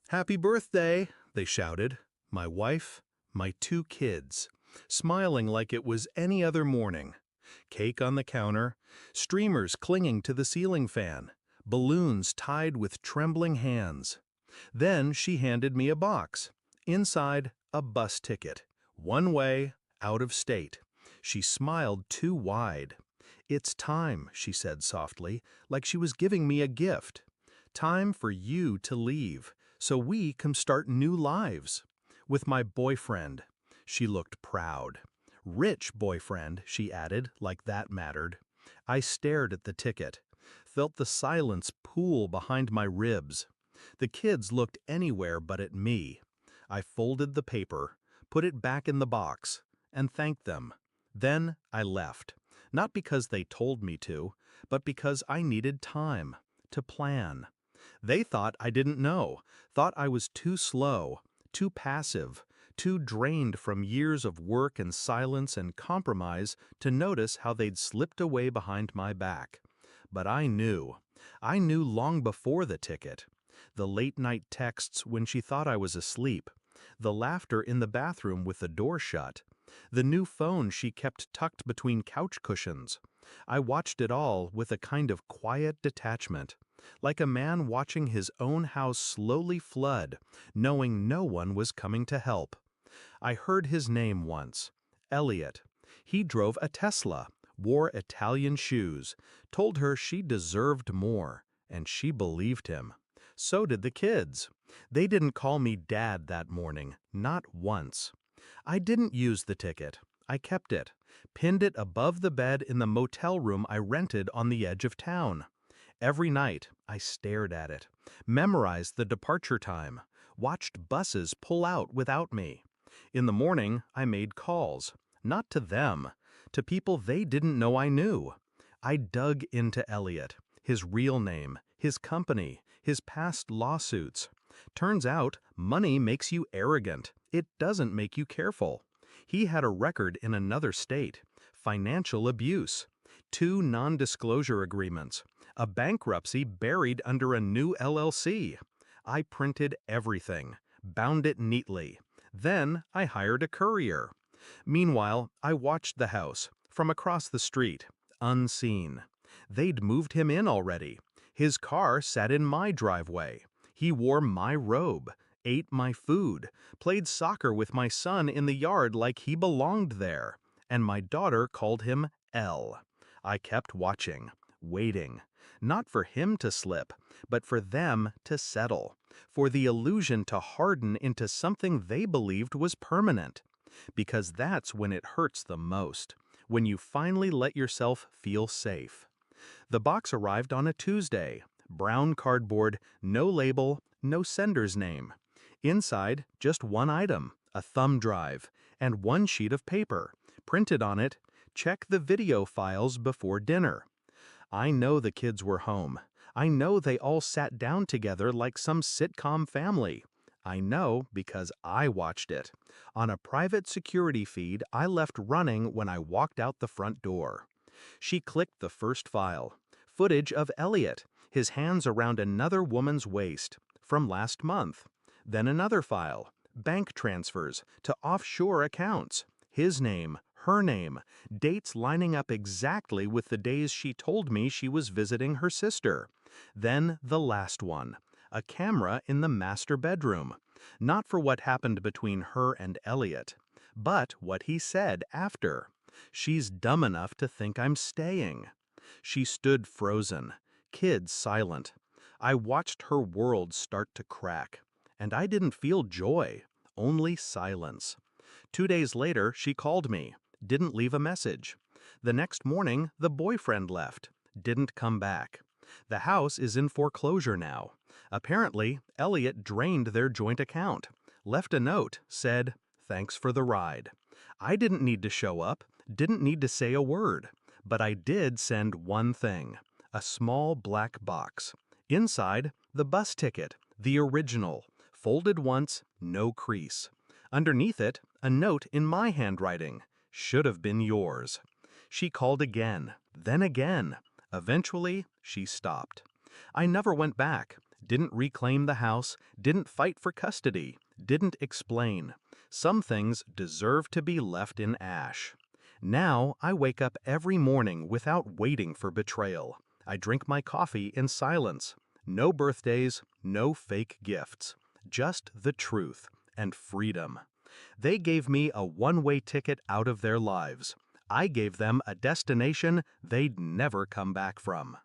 "Happy birthday!" they shouted. My wife, my two kids, smiling like it was any other morning. Cake on the counter, streamers clinging to the ceiling fan, balloons tied with trembling hands. Then she handed me a box. Inside, a bus ticket. One way, out of state. She smiled too wide. "It's time," she said softly, like she was giving me a gift. "Time for you to leave, so we can start new lives. With my boyfriend." She looked proud. "Rich boyfriend," she added, like that mattered. I stared at the ticket, felt the silence pool behind my ribs. The kids looked anywhere but at me. I folded the paper, put it back in the box, and thanked them. Then I left, not because they told me to, but because I needed time to plan. They thought I didn't know, thought I was too slow, too passive, too drained from years of work and silence and compromise to notice how they'd slipped away behind my back. But I knew. I knew long before the ticket. The late-night texts when she thought I was asleep, the laughter in the bathroom with the door shut, the new phone she kept tucked between couch cushions. I watched it all with a kind of quiet detachment, like a man watching his own house slowly flood, knowing no one was coming to help. I heard his name once, Elliot. He drove a Tesla, wore Italian shoes, told her she deserved more, and she believed him. So did the kids. They didn't call me Dad that morning, not once. I didn't use the ticket. I kept it, pinned it above the bed in the motel room I rented on the edge of town. Every night, I stared at it, memorized the departure time, watched buses pull out without me. In the morning, I made calls, not to them, to people they didn't know I knew. I dug into Elliot, his real name, his company, his past lawsuits. Turns out, money makes you arrogant. It doesn't make you careful. He had a record in another state, financial abuse, 2 non-disclosure agreements, a bankruptcy buried under a new LLC. I printed everything, bound it neatly. Then I hired a courier. Meanwhile, I watched the house, from across the street, unseen. They'd moved him in already. His car sat in my driveway. He wore my robe, ate my food, played soccer with my son in the yard like he belonged there. And my daughter called him L. I kept watching, waiting, not for him to slip, but for them to settle, for the illusion to harden into something they believed was permanent. Because that's when it hurts the most, when you finally let yourself feel safe. The box arrived on a Tuesday. Brown cardboard, no label, no sender's name. Inside, just one item, a thumb drive, and one sheet of paper. Printed on it, "Check the video files before dinner." I know the kids were home. I know they all sat down together like some sitcom family. I know because I watched it. On a private security feed I left running when I walked out the front door. She clicked the first file. Footage of Elliot, his hands around another woman's waist, from last month. Then another file. Bank transfers to offshore accounts. His name, her name, dates lining up exactly with the days she told me she was visiting her sister. Then the last one. A camera in the master bedroom. Not for what happened between her and Elliot, but what he said after. "She's dumb enough to think I'm staying." She stood frozen, kids silent. I watched her world start to crack. And I didn't feel joy, only silence. 2 days later, she called me, didn't leave a message. The next morning, the boyfriend left, didn't come back. The house is in foreclosure now. Apparently, Elliot drained their joint account, left a note, said, "Thanks for the ride." I didn't need to show up, didn't need to say a word, but I did send one thing, a small black box. Inside, the bus ticket, the original, folded once, no crease. Underneath it, a note in my handwriting, "Should have been yours." She called again, then again. Eventually, she stopped. I never went back, Didn't reclaim the house, didn't fight for custody, didn't explain. Some things deserve to be left in ash. Now I wake up every morning without waiting for betrayal. I drink my coffee in silence. No birthdays, no fake gifts. Just the truth and freedom. They gave me a one-way ticket out of their lives. I gave them a destination they'd never come back from.